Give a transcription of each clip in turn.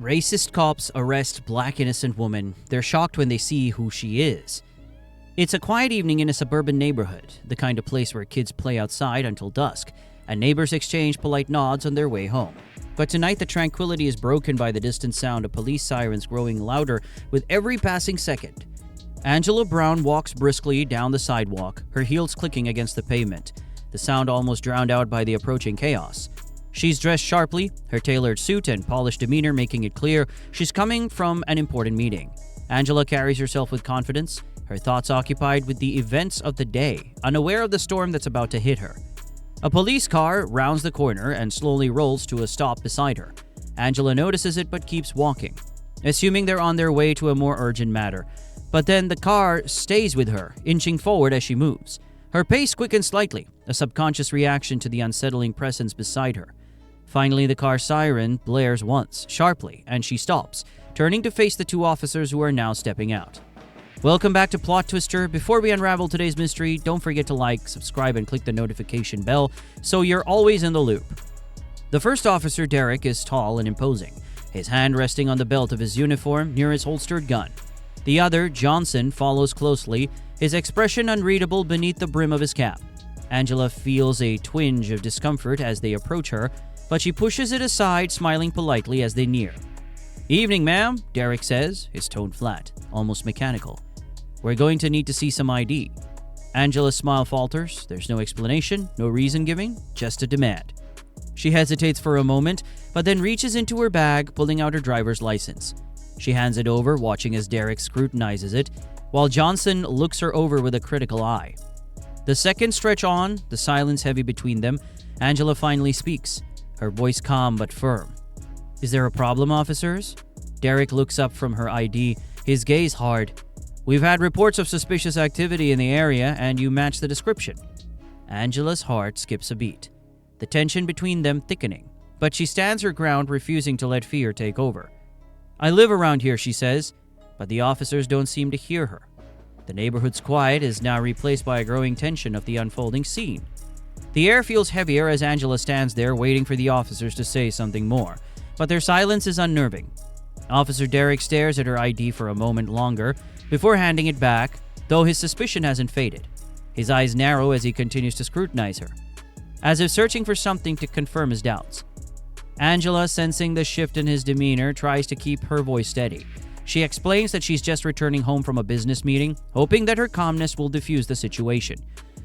Racist cops arrest black innocent woman. They're shocked when they see who she is. It's a quiet evening in a suburban neighborhood, the kind of place where kids play outside until dusk, and neighbors exchange polite nods on their way home. But tonight the tranquility is broken by the distant sound of police sirens growing louder with every passing second. Angela Brown walks briskly down the sidewalk, her heels clicking against the pavement, the sound almost drowned out by the approaching chaos. She's dressed sharply, her tailored suit and polished demeanor making it clear she's coming from an important meeting. Angela carries herself with confidence, her thoughts occupied with the events of the day, unaware of the storm that's about to hit her. A police car rounds the corner and slowly rolls to a stop beside her. Angela notices it but keeps walking, assuming they're on their way to a more urgent matter. But then the car stays with her, inching forward as she moves. Her pace quickens slightly, a subconscious reaction to the unsettling presence beside her. Finally, the car's siren blares once, sharply, and she stops, turning to face the two officers who are now stepping out. Welcome back to PlotTwister. Before we unravel today's mystery, don't forget to like, subscribe, and click the notification bell so you're always in the loop. The first officer, Derek, is tall and imposing, his hand resting on the belt of his uniform near his holstered gun. The other, Johnson, follows closely, his expression unreadable beneath the brim of his cap. Angela feels a twinge of discomfort as they approach her, but she pushes it aside, smiling politely as they near. "Evening, ma'am," Derek says, his tone flat, almost mechanical. "We're going to need to see some ID." Angela's smile falters. There's no explanation, no reason giving, just a demand. She hesitates for a moment, but then reaches into her bag, pulling out her driver's license. She hands it over, watching as Derek scrutinizes it, while Johnson looks her over with a critical eye. The seconds stretch on, the silence heavy between them. Angela finally speaks, her voice calm but firm. "Is there a problem, officers?" Derek looks up from her ID, his gaze hard. "We've had reports of suspicious activity in the area, and you match the description." Angela's heart skips a beat, the tension between them thickening, but she stands her ground, refusing to let fear take over. "I live around here," she says, but the officers don't seem to hear her. The neighborhood's quiet is now replaced by a growing tension of the unfolding scene. The air feels heavier as Angela stands there waiting for the officers to say something more, but their silence is unnerving. Officer Derek stares at her ID for a moment longer before handing it back, though his suspicion hasn't faded. His eyes narrow as he continues to scrutinize her, as if searching for something to confirm his doubts. Angela, sensing the shift in his demeanor, tries to keep her voice steady. She explains that she's just returning home from a business meeting, hoping that her calmness will diffuse the situation.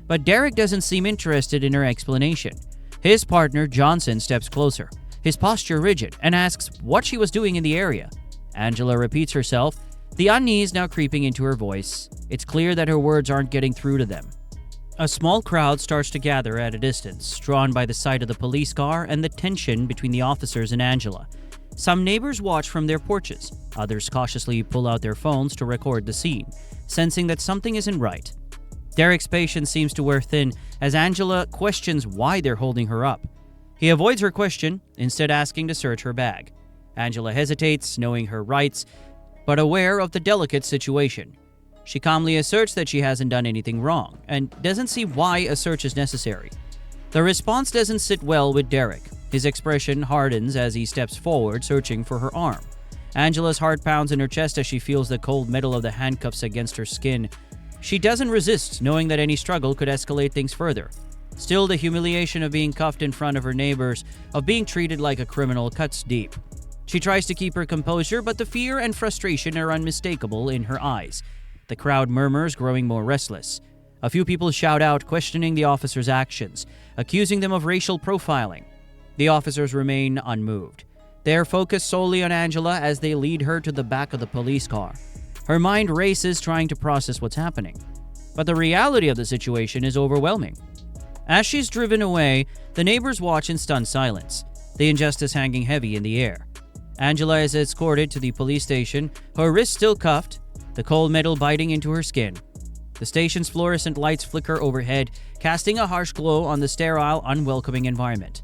But Derek doesn't seem interested in her explanation. His partner, Johnson, steps closer, his posture rigid, and asks what she was doing in the area. Angela repeats herself, the unease now creeping into her voice. It's clear that her words aren't getting through to them. A small crowd starts to gather at a distance, drawn by the sight of the police car and the tension between the officers and Angela. Some neighbors watch from their porches. Others cautiously pull out their phones to record the scene, sensing that something isn't right. Derek's patience seems to wear thin as Angela questions why they're holding her up. He avoids her question, instead asking to search her bag. Angela hesitates, knowing her rights, but aware of the delicate situation. She calmly asserts that she hasn't done anything wrong and doesn't see why a search is necessary. The response doesn't sit well with Derek. His expression hardens as he steps forward, searching for her arm. Angela's heart pounds in her chest as she feels the cold metal of the handcuffs against her skin. She doesn't resist, knowing that any struggle could escalate things further. Still, the humiliation of being cuffed in front of her neighbors, of being treated like a criminal, cuts deep. She tries to keep her composure, but the fear and frustration are unmistakable in her eyes. The crowd murmurs, growing more restless. A few people shout out, questioning the officers' actions, accusing them of racial profiling. The officers remain unmoved. They are focused solely on Angela as they lead her to the back of the police car. Her mind races, trying to process what's happening. But the reality of the situation is overwhelming. As she's driven away, the neighbors watch in stunned silence, the injustice hanging heavy in the air. Angela is escorted to the police station, her wrists still cuffed, the cold metal biting into her skin. The station's fluorescent lights flicker overhead, casting a harsh glow on the sterile, unwelcoming environment.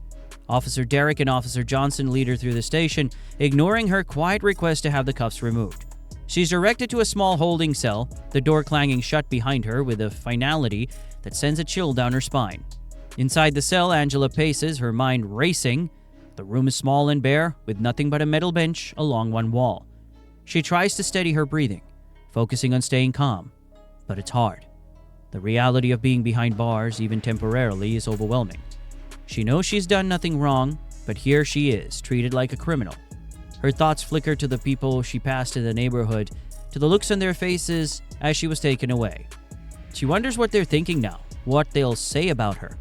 Officer Derek and Officer Johnson lead her through the station, ignoring her quiet request to have the cuffs removed. She's directed to a small holding cell, the door clanging shut behind her with a finality that sends a chill down her spine. Inside the cell, Angela paces, her mind racing. The room is small and bare, with nothing but a metal bench along one wall. She tries to steady her breathing, focusing on staying calm, but it's hard. The reality of being behind bars, even temporarily, is overwhelming. She knows she's done nothing wrong, but here she is, treated like a criminal. Her thoughts flicker to the people she passed in the neighborhood, to the looks on their faces as she was taken away. She wonders what they're thinking now, what they'll say about her.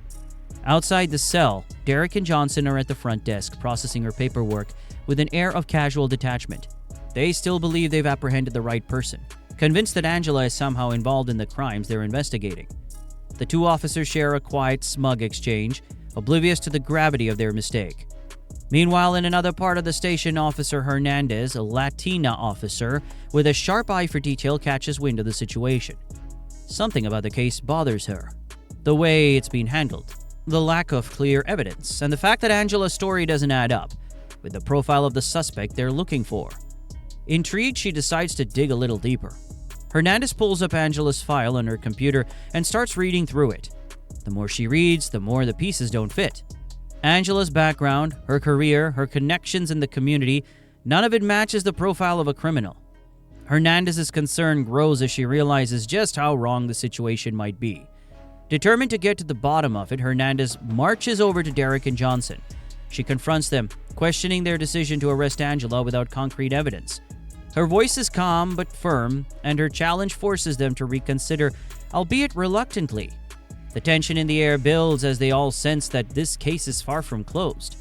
Outside the cell, Derek and Johnson are at the front desk processing her paperwork with an air of casual detachment. They still believe they've apprehended the right person, convinced that Angela is somehow involved in the crimes they're investigating. The two officers share a quiet, smug exchange, oblivious to the gravity of their mistake. Meanwhile, in another part of the station, Officer Hernandez, a Latina officer with a sharp eye for detail, catches wind of the situation. Something about the case bothers her. The way it's been handled, the lack of clear evidence, and the fact that Angela's story doesn't add up with the profile of the suspect they're looking for. Intrigued, she decides to dig a little deeper. Hernandez pulls up Angela's file on her computer and starts reading through it. The more she reads, the more the pieces don't fit. Angela's background, her career, her connections in the community, none of it matches the profile of a criminal. Hernandez's concern grows as she realizes just how wrong the situation might be. Determined to get to the bottom of it, Hernandez marches over to Derek and Johnson. She confronts them, questioning their decision to arrest Angela without concrete evidence. Her voice is calm but firm, and her challenge forces them to reconsider, albeit reluctantly. The tension in the air builds as they all sense that this case is far from closed.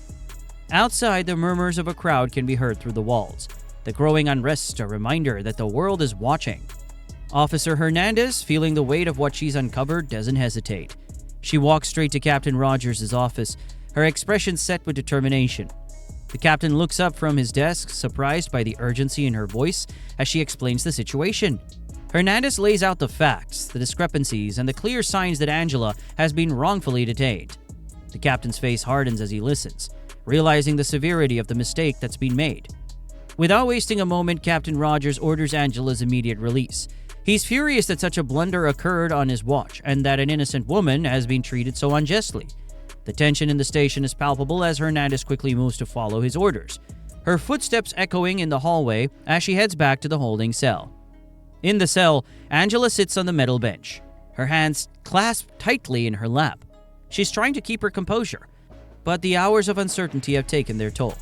Outside, the murmurs of a crowd can be heard through the walls, the growing unrest a reminder that the world is watching. Officer Hernandez, feeling the weight of what she's uncovered, doesn't hesitate. She walks straight to Captain Rogers' office, her expression set with determination. The captain looks up from his desk, surprised by the urgency in her voice as she explains the situation. Hernandez lays out the facts, the discrepancies, and the clear signs that Angela has been wrongfully detained. The captain's face hardens as he listens, realizing the severity of the mistake that's been made. Without wasting a moment, Captain Rogers orders Angela's immediate release. He's furious that such a blunder occurred on his watch and that an innocent woman has been treated so unjustly. The tension in the station is palpable as Hernandez quickly moves to follow his orders, her footsteps echoing in the hallway as she heads back to the holding cell. In the cell, Angela sits on the metal bench, her hands clasped tightly in her lap. She's trying to keep her composure, but the hours of uncertainty have taken their toll.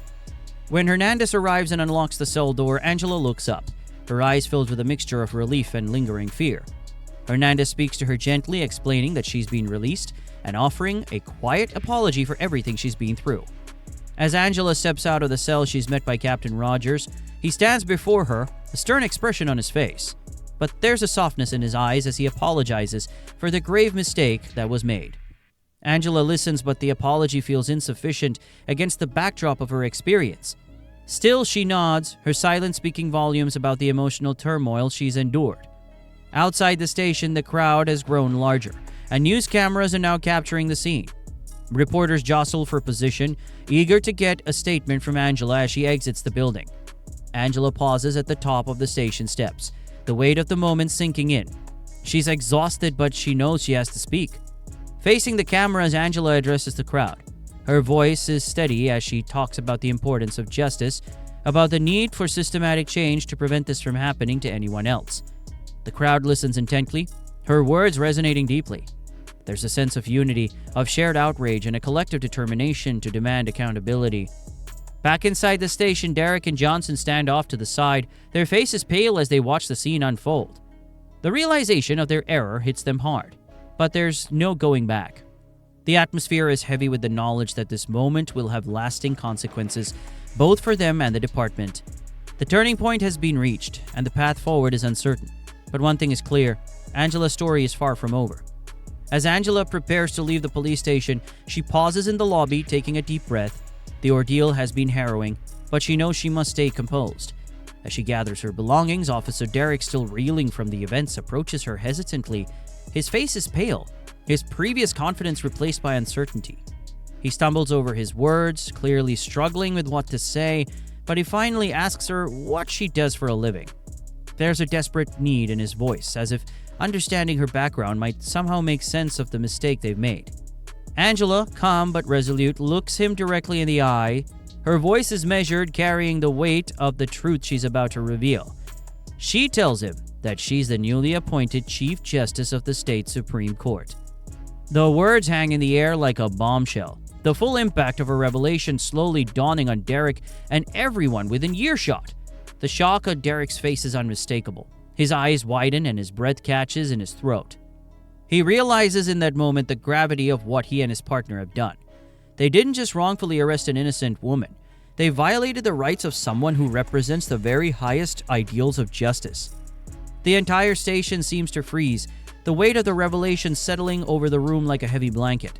When Hernandez arrives and unlocks the cell door, Angela looks up, her eyes filled with a mixture of relief and lingering fear. Hernandez speaks to her gently, explaining that she's been released and offering a quiet apology for everything she's been through. As Angela steps out of the cell, she's met by Captain Rogers. He stands before her, a stern expression on his face, but there's a softness in his eyes as he apologizes for the grave mistake that was made. Angela listens, but the apology feels insufficient against the backdrop of her experience. Still, she nods, her silence speaking volumes about the emotional turmoil she's endured. Outside the station, the crowd has grown larger, and news cameras are now capturing the scene. Reporters jostle for position, eager to get a statement from Angela as she exits the building. Angela pauses at the top of the station steps, the weight of the moment sinking in. She's exhausted, but she knows she has to speak. Facing the cameras, Angela addresses the crowd. Her voice is steady as she talks about the importance of justice, about the need for systematic change to prevent this from happening to anyone else. The crowd listens intently, her words resonating deeply. There's a sense of unity, of shared outrage, and a collective determination to demand accountability. Back inside the station, Derek and Johnson stand off to the side, their faces pale as they watch the scene unfold. The realization of their error hits them hard, but there's no going back. The atmosphere is heavy with the knowledge that this moment will have lasting consequences, both for them and the department. The turning point has been reached, and the path forward is uncertain. But one thing is clear, Angela's story is far from over. As Angela prepares to leave the police station, she pauses in the lobby, taking a deep breath. The ordeal has been harrowing, but she knows she must stay composed. As she gathers her belongings, Officer Derek, still reeling from the events, approaches her hesitantly. His face is pale, his previous confidence replaced by uncertainty. He stumbles over his words, clearly struggling with what to say, but he finally asks her what she does for a living. There's a desperate need in his voice, as if understanding her background might somehow make sense of the mistake they've made. Angela, calm but resolute, looks him directly in the eye, Her voice is measured, carrying the weight of the truth she's about to reveal. She tells him that she's the newly appointed Chief Justice of the state Supreme Court. The words hang in the air like a bombshell, the full impact of her revelation slowly dawning on Derek and everyone within earshot. The shock on Derek's face is unmistakable. His eyes widen and his breath catches in his throat. He realizes in that moment the gravity of what he and his partner have done. They didn't just wrongfully arrest an innocent woman. They violated the rights of someone who represents the very highest ideals of justice. The entire station seems to freeze, the weight of the revelation settling over the room like a heavy blanket.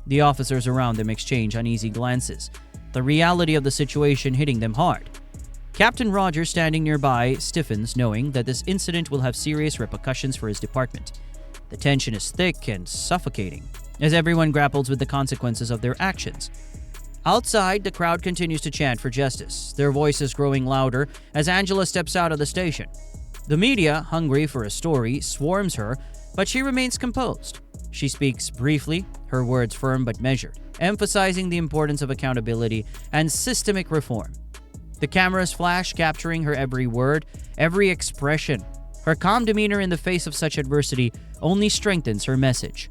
The officers around them exchange uneasy glances, the reality of the situation hitting them hard. Captain Rogers, standing nearby, stiffens, knowing that this incident will have serious repercussions for his department. The tension is thick and suffocating, as everyone grapples with the consequences of their actions. Outside, the crowd continues to chant for justice, their voices growing louder as Angela steps out of the station. The media, hungry for a story, swarms her, but she remains composed. She speaks briefly, her words firm but measured, emphasizing the importance of accountability and systemic reform. The cameras flash, capturing her every word, every expression. Her calm demeanor in the face of such adversity only strengthens her message.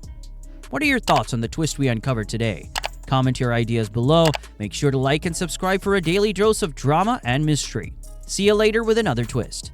What are your thoughts on the twist we uncovered today? Comment your ideas below. Make sure to like and subscribe for a daily dose of drama and mystery. See you later with another twist.